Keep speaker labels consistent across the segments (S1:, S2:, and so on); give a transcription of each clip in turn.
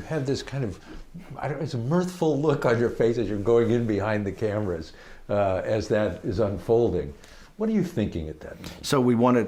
S1: You have this kind of, it's a mirthful look on your face as you're going in behind the cameras as that is unfolding. What are you thinking at that moment?
S2: So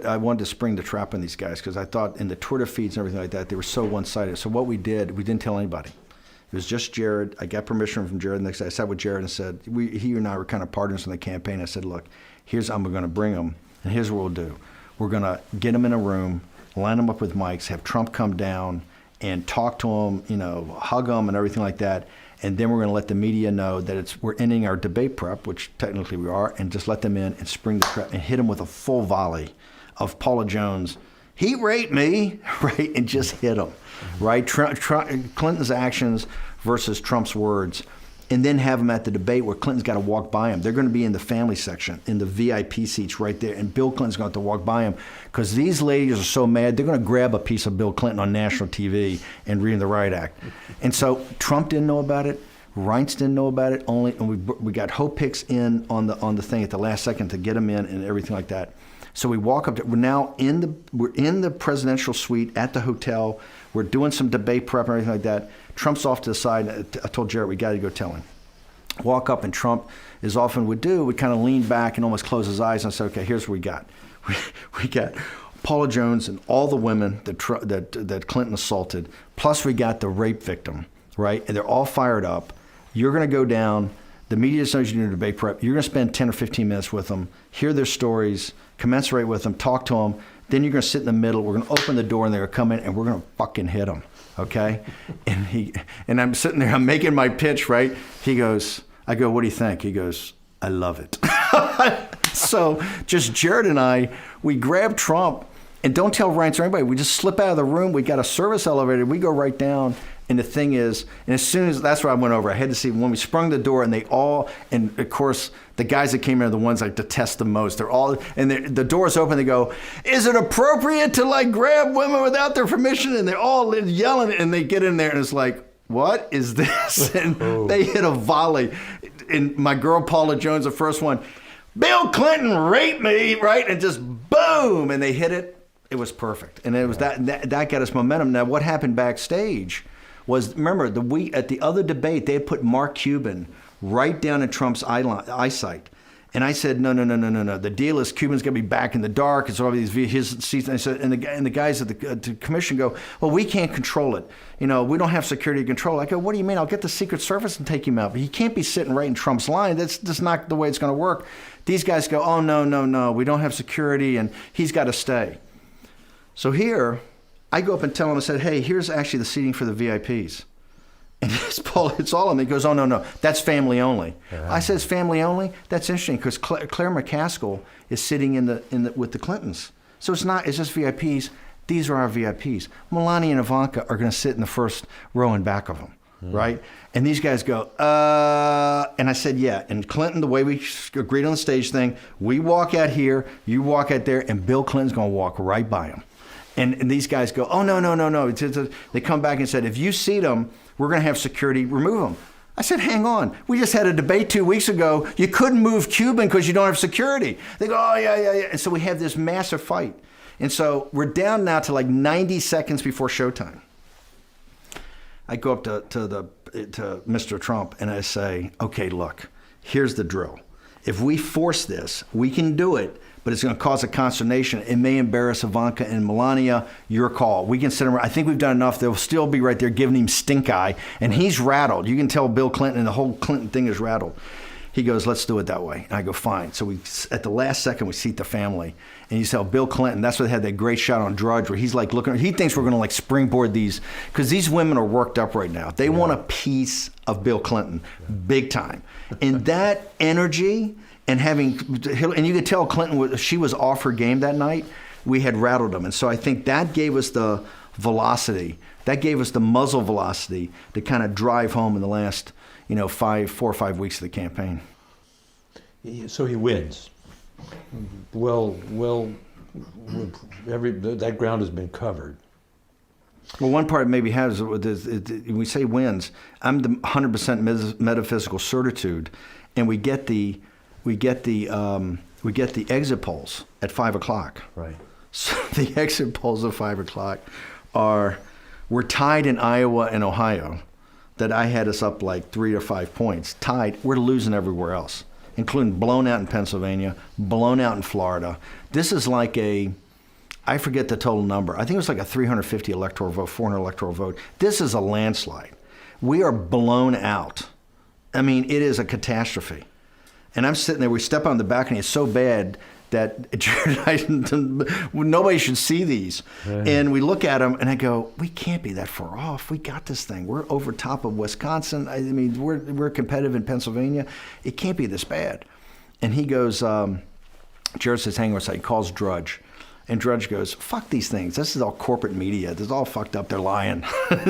S2: I wanted to spring the trap on these guys because I thought in the Twitter feeds and everything like that, they were so one-sided. So what we didn't tell anybody. It was just Jared. I got permission from Jared. The next day I sat with Jared and said, he and I were kind of partners in the campaign. I said, look, here's how we're going to bring them, and here's what we'll do. We're going to get them in a room, line them up with mics, have Trump come down and talk to them, hug them and everything like that. And then we're going to let the media know that we're ending our debate prep, which technically we are, and just let them in and spring the trap and hit them with a full volley of Paula Jones. He raped me, right? And just hit them, right? Clinton's actions versus Trump's words. And then have them at the debate where Clinton's got to walk by him. They're going to be in the family section, in the VIP seats right there, and Bill Clinton's going to have to walk by him because these ladies are so mad, they're going to grab a piece of Bill Clinton on national TV and read the Riot Act. And so Trump didn't know about it. Reince didn't know about it. And we got Hope Hicks in on the thing at the last second to get him in and everything like that. So we walk up. We're now in the presidential suite at the hotel. We're doing some debate prep and everything like that. Trump's off to the side. I told Jared, we got to go tell him. Walk up, and Trump, as often would do, would kind of lean back and almost close his eyes and say, okay, here's what we got. We got Paula Jones and all the women that Clinton assaulted, plus we got the rape victim, right? And they're all fired up. You're going to go down. The media knows you're doing a debate prep. You're going to spend 10 or 15 minutes with them, hear their stories, commensurate with them, talk to them. Then you're going to sit in the middle. We're going to open the door, and they're going to come in, and we're going to fucking hit them. Okay, and I'm sitting there, I'm making my pitch, right? I go, what do you think? He goes, I love it. So just Jared and I, we grab Trump, and don't tell Reince or anybody. We just slip out of the room. We got a service elevator. We go right down. And the thing is, and as soon as, that's where I went over, I had to see when we sprung the door, and and of course, the guys that came in are the ones I detest the most. They're all, and the door's open, they go, is it appropriate to grab women without their permission? And they're all yelling, and they get in there, and it's like, what is this? And they hit a volley. And my girl, Paula Jones, the first one, Bill Clinton raped me, right? And just boom, and they hit it. It was perfect. And it was that got us momentum. Now, what happened backstage was, remember, at the other debate, they had put Mark Cuban right down in Trump's eyesight. And I said, no. The deal is Cuban's going to be back in the dark. It's all these his seats. And I said, and the guys at the commission go, well, we can't control it. We don't have security control. I go, what do you mean? I'll get the Secret Service and take him out. But he can't be sitting right in Trump's line. That's just not the way it's going to work. These guys go, oh, no. We don't have security, and he's got to stay. So here, I go up and tell him, I said, hey, here's actually the seating for the VIPs. And it's all of them. He goes, oh, no, that's family only. Yeah. I said, it's family only? That's interesting, because Claire McCaskill is sitting with the Clintons. So it's just VIPs. These are our VIPs. Melania and Ivanka are going to sit in the first row in back of them, right? And these guys go, and I said, yeah. And Clinton, the way we agreed on the stage thing, we walk out here, you walk out there, and Bill Clinton's going to walk right by him. And these guys go, oh, no. They come back and said, if you seat them, we're going to have security remove them. I said, hang on. We just had a debate 2 weeks ago. You couldn't move Cuban because you don't have security. They go, oh, yeah. And so we have this massive fight. And so we're down now to 90 seconds before showtime. I go up to Mr. Trump and I say, okay, look, here's the drill. If we force this, we can do it, but it's going to cause a consternation. It may embarrass Ivanka and Melania. Your call. We can sit around. I think we've done enough. They'll still be right there giving him stink eye, and he's rattled. You can tell Bill Clinton and the whole Clinton thing is rattled. He goes, let's do it that way. And I go, fine. So at the last second, we seat the family. And you tell Bill Clinton, that's why they had that great shot on Drudge where he's looking, he thinks we're going to springboard these, because these women are worked up right now. They want a piece of Bill Clinton, big time. And that energy and you could tell Clinton, she was off her game that night. We had rattled them. And so I think that gave us the velocity. That gave us the muzzle velocity to kind of drive home in the last 4 or 5 weeks of the campaign.
S1: So he wins. Well, that ground has been covered.
S2: Well, one part maybe has when we say wins, I'm the 100% metaphysical certitude, and we get the exit polls at 5 o'clock.
S1: Right.
S2: So the exit polls at 5 o'clock are We're tied in Iowa and Ohio, that I had us up like 3 or 5 points. Tied. We're losing everywhere else, including blown out in Pennsylvania, blown out in Florida. This is like I forget the total number. I think it was like a 350 electoral vote, 400 electoral vote. This is a landslide. We are blown out. I mean, it is a catastrophe. And I'm sitting there, we step on the balcony, it's so bad that Jared and I, nobody should see these. Right. And we look at them and I go, we can't be that far off. We got this thing. We're over top of Wisconsin. I mean, we're competitive in Pennsylvania. It can't be this bad. And he goes, Jared says, hang on a second, he calls Drudge. And Drudge goes, fuck these things. This is all corporate media. This is all fucked up. They're lying.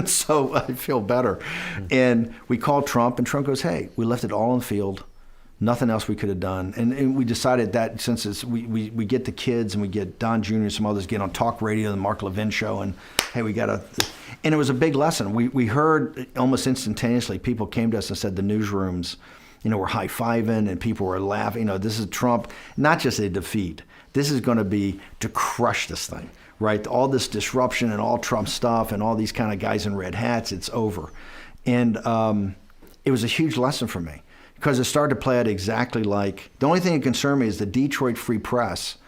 S2: So I feel better. And we called Trump, and Trump goes, hey, we left it all on the field. Nothing else we could have done. And we decided that since we get the kids and we get Don Jr. and some others get on talk radio, the Mark Levin show, and hey, we got to. And it was a big lesson. We heard almost instantaneously, people came to us and said the newsrooms, were high-fiving and people were laughing. This is Trump, not just a defeat. This is going to be to crush this thing, right? All this disruption and all Trump stuff and all these kind of guys in red hats, it's over. And it was a huge lesson for me because it started to play out exactly like, the only thing that concerned me is the Detroit Free Press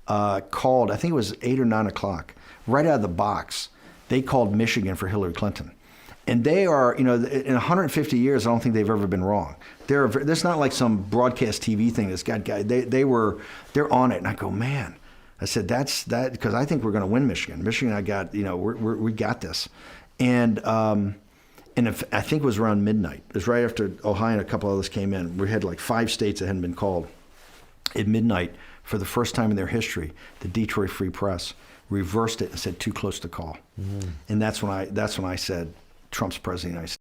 S2: called, I think it was 8 or 9 o'clock, right out of the box, they called Michigan for Hillary Clinton. And they are, in 150 years, I don't think they've ever been wrong. That's not like some broadcast TV thing that's got guys. They're on it. And I go, man. I said, that's that, because I think we're going to win Michigan. Michigan, I got, we got this. And I think it was around midnight. It was right after Ohio and a couple others came in. We had like 5 states that hadn't been called. At midnight, for the first time in their history, the Detroit Free Press reversed it and said, too close to call. Mm-hmm. And that's when I said, Trump's president of the United States.